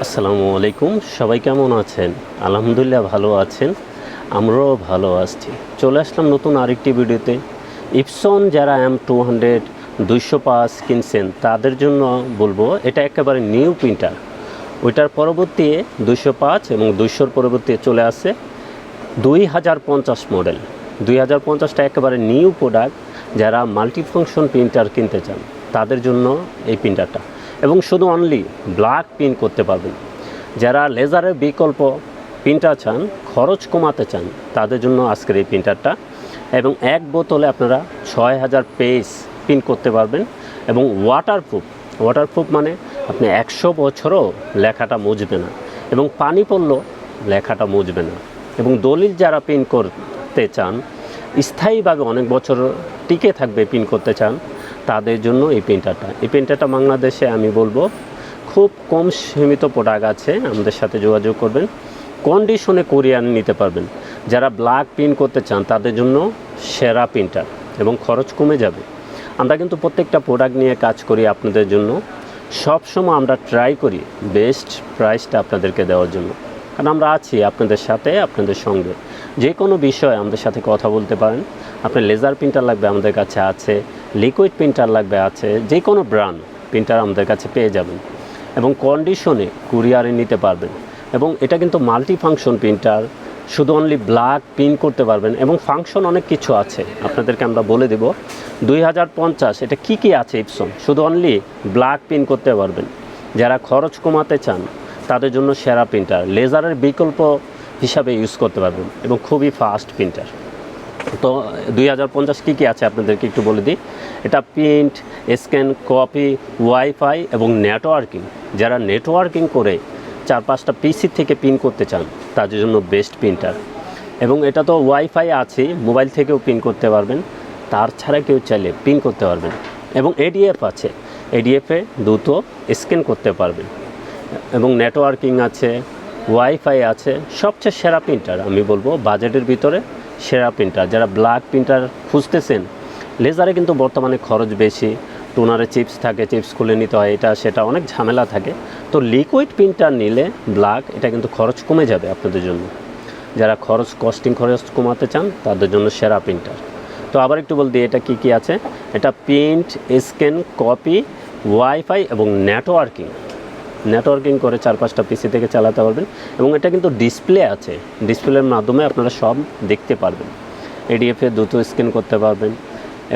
আসসালামু আলাইকুম। সবাই কেমন আছেন? আলহামদুলিল্লাহ ভালো আছেন, আমরাও ভালো আছি। চলে আসলাম নতুন আরেকটি ভিডিওতে। ইপসন যারা M200 205 কিনছেন তাদের জন্য বলবো এটা একেবারে নিউ প্রিন্টার। ওইটার পরবর্তী 205 এবং 200-র পরবর্তী চলে আসে 2050 মডেল। 2050টা একেবারে নিউ প্রোডাক্ট। যারা মাল্টিফাংশন প্রিন্টার কিনতে চান তাদের জন্য এই প্রিন্টারটা, এবং শুধু অনলি ব্ল্যাক প্রিন্ট করতে পারবেন। যারা লেজারের বিকল্প প্রিন্টার চান, খরচ কমাতে চান, তাদের জন্য আজকের এই প্রিন্টারটা। এবং এক বোতলে আপনারা 6000 পেজ প্রিন্ট করতে পারবেন এবং ওয়াটারপ্রুফ মানে আপনি 100 বছরও লেখাটা মুছবে না, এবং পানি পড়লেও লেখাটা মুছবে না। এবং দলিল যারা প্রিন্ট করতে চান, স্থায়ীভাবে অনেক বছর টিকে থাকবে প্রিন্ট করতে চান, তাদের জন্য এই প্রিন্টারটা বাংলাদেশে আমি বলবো খুব কম সীমিত প্রোডাক্ট আছে, আমাদের সাথে যোগাযোগ করবেন। কন্ডিশনে কুরিয়ার নিতে পারবেন। যারা ব্ল্যাক প্রিন্ট করতে চান তাদের জন্য সেরা প্রিন্টার, এবং খরচ কমে যাবে। আমরা কিন্তু প্রত্যেকটা প্রোডাক্ট নিয়ে কাজ করি আপনাদের জন্য। সবসময় আমরা ট্রাই করি বেস্ট প্রাইসটা আপনাদেরকে দেওয়ার জন্য, কারণ আমরা আছি আপনাদের সাথে, আপনাদের সঙ্গে। যে কোনো বিষয়ে আমাদের সাথে কথা বলতে পারেন। আপনার লেজার প্রিন্টার লাগবে, আমাদের কাছে আছে। লিকুইড প্রিন্টার লাগবে, আছে। যে কোনো ব্র্যান্ড প্রিন্টার আমাদের কাছে পেয়ে যাবেন, এবং কন্ডিশনে কুরিয়ারে নিতে পারবেন। এবং এটা কিন্তু মাল্টি ফাংশন প্রিন্টার, শুধু অনলি ব্ল্যাক প্রিন্ট করতে পারবেন, এবং ফাংশন অনেক কিছু আছে, আপনাদেরকে আমরা বলে দেব। 2050 এটা কি আছে ইপসন, শুধু অনলি ব্ল্যাক প্রিন্ট করতে পারবেন। যারা খরচ কমাতে চান তাদের জন্য সেরা প্রিন্টার, লেজারের বিকল্প হিসাবে ইউজ করতে পারবেন, এবং খুবই ফাস্ট প্রিন্টার। তো 2050 কী আছে আপনাদেরকে একটু বলে দিই। এটা প্রিন্ট, স্ক্যান, কপি, ওয়াইফাই এবং নেটওয়ার্কিং। যারা নেটওয়ার্কিং করে 4-5টা পিসি থেকে প্রিন্ট করতে চান তাদের জন্য বেস্ট প্রিন্টার। এবং এটা তো ওয়াইফাই আছে, মোবাইল থেকেও প্রিন্ট করতে পারবেন, তার ছাড়া কেউ চাইলে প্রিন্ট করতে পারবেন। এবং এডিএফ আছে, এডিএফে দ্রুত স্ক্যান করতে পারবেন। এবং নেটওয়ার্কিং আছে, ওয়াইফাই আছে। সবচেয়ে সেরা প্রিন্টার আমি বলবো, বাজেটের ভিতরে সেরা প্রিন্টার। যারা ব্ল্যাক প্রিন্টার খুঁজতেছেন, লেজারে কিন্তু বর্তমানে খরচ বেশি, টোনারে চিপস থাকে, চিপস খুলে নিতে হয়, এটা সেটা অনেক ঝামেলা থাকে। তো লিকুইড প্রিন্টার নিলে ব্ল্যাক, এটা কিন্তু খরচ কমে যাবে আপনাদের জন্য। যারা খরচ কমাতে চান তাদের জন্য সেরা প্রিন্টার। তো আবার একটু বলতে, এটা কি আছে। এটা প্রিন্ট, স্ক্যান, কপি, ওয়াইফাই এবং নেটওয়ার্কিং করে 4-5টা পিসি থেকে চালাতে পারবেন। এবং এটা কিন্তু ডিসপ্লে আছে, ডিসপ্লের মাধ্যমে আপনারা সব দেখতে পারবেন। এডিএফে দ্রুত স্ক্যান করতে পারবেন,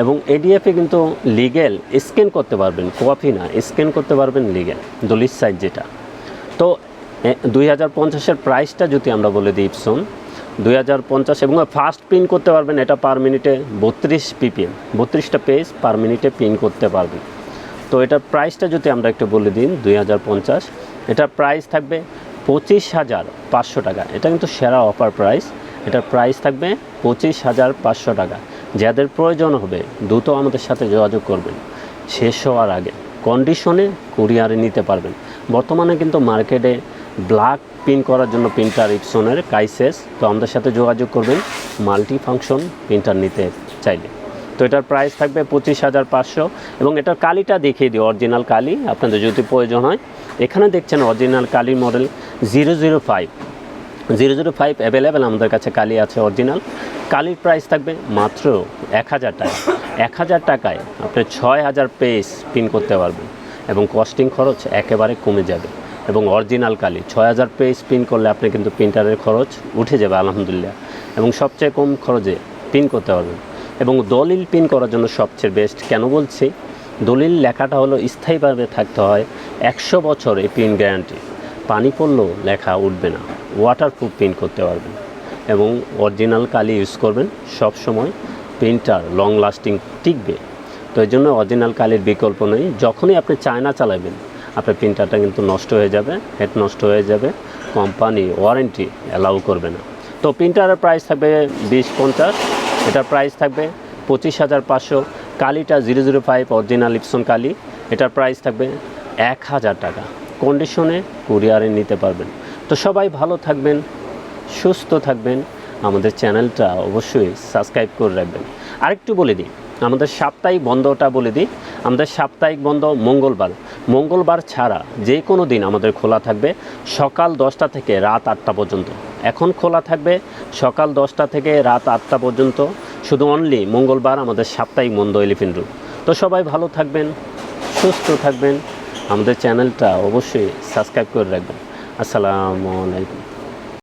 এবং এডিএফে কিন্তু লিগ্যাল স্ক্যান করতে পারবেন, কপি না, স্ক্যান করতে পারবেন লিগ্যাল, দলিল সাইজ যেটা। তো 2050-এর প্রাইসটা যদি আমরা বলে দিই, ইপসন 2050, এবং ফাস্ট প্রিন্ট করতে পারবেন। এটা পার মিনিটে 32 ppm, 32টা পেজ পার মিনিটে প্রিন্ট করতে পারবেন। তো এটার প্রাইসটা যদি আমরা একটু বলে দিই, 2050 এটার প্রাইস থাকবে 25,500 টাকা। এটা কিন্তু সেরা অফার প্রাইস। এটার প্রাইস থাকবে 25,500 টাকা। যাদের প্রয়োজন হবে দ্রুত আমাদের সাথে যোগাযোগ করবেন, শেষ হওয়ার আগে। কন্ডিশনে কুরিয়ারে নিতে পারবেন। বর্তমানে কিন্তু মার্কেটে ব্ল্যাক প্রিন্ট করার জন্য প্রিন্টার ইপসনের কাইসেস। তো আমাদের সাথে যোগাযোগ করবেন মাল্টি ফাংশন প্রিন্টার নিতে চাইলে। তো এটার প্রাইস থাকবে 25,500। এবং এটার কালিটা দেখিয়ে দিই, অরিজিনাল কালি আপনাদের যদি প্রয়োজন হয়। এখানে দেখছেন অরিজিনাল কালি মডেল 005 অ্যাভেলেবেল আমাদের কাছে কালি আছে অরিজিনাল। কালির প্রাইস থাকবে মাত্র 1000 টাকা। 1000 টাকায় আপনি 6000 পেজ প্রিন্ট করতে পারবেন, এবং কস্টিং খরচ একেবারে কমে যাবে। এবং অরিজিনাল কালি 6000 পেজ প্রিন্ট করলে আপনি কিন্তু প্রিন্টারের খরচ উঠে যাবে আলহামদুলিল্লাহ, এবং সবচেয়ে কম খরচে প্রিন্ট করতে পারবেন। এবং দলিল প্রিন্ট করার জন্য সবচেয়ে বেস্ট। কেন বলছি, দলিল লেখাটা হলো স্থায়ীভাবে থাকতে হয়, 100 বছর এই প্রিন্ট গ্যারান্টি। পানি পড়লেও লেখা উঠবে না, ওয়াটারপ্রুফ প্রিন্ট করতে পারবেন। এবং অরিজিনাল কালি ইউজ করবেন, সব সময় প্রিন্টার লং লাস্টিং টিকবে। তো এই জন্য অরিজিনাল কালির বিকল্প নেই। যখনই আপনি চায়না চালাবেন, আপনার প্রিন্টারটা কিন্তু নষ্ট হয়ে যাবে, হেড নষ্ট হয়ে যাবে, কোম্পানি ওয়ারেন্টি অ্যালাউ করবে না। তো প্রিন্টারের প্রাইস থাকবে 2050, এটার প্রাইস থাকবে 25,500। কালিটা 005 অরিজিনাল ইপসন কালি, এটার প্রাইস থাকবে 1000 টাকা। কন্ডিশনে কুরিয়ারে নিতে পারবেন। তো সবাই ভালো থাকবেন, সুস্থ থাকবেন। আমাদের চ্যানেলটা অবশ্যই সাবস্ক্রাইব করে রাখবেন। আরেকটু বলে দিই, আমাদের সাপ্তাহিক বন্ধটা বলে দিই, আমাদের সাপ্তাহিক বন্ধ মঙ্গলবার ছাড়া যে কোনো দিন আমাদের খোলা থাকবে সকাল 10টা থেকে রাত 8টা পর্যন্ত। এখন খোলা থাকবে সকাল 10টা থেকে রাত 8টা পর্যন্ত, শুধু অনলি মঙ্গলবার আমাদের সাপ্তাহিক বন্ধ এলিফ্যান্ট রোড। তো সবাই ভালো থাকবেন, সুস্থ থাকবেন, আমাদের চ্যানেলটা অবশ্যই সাবস্ক্রাইব করে রাখবেন। আসসালামু আলাইকুম।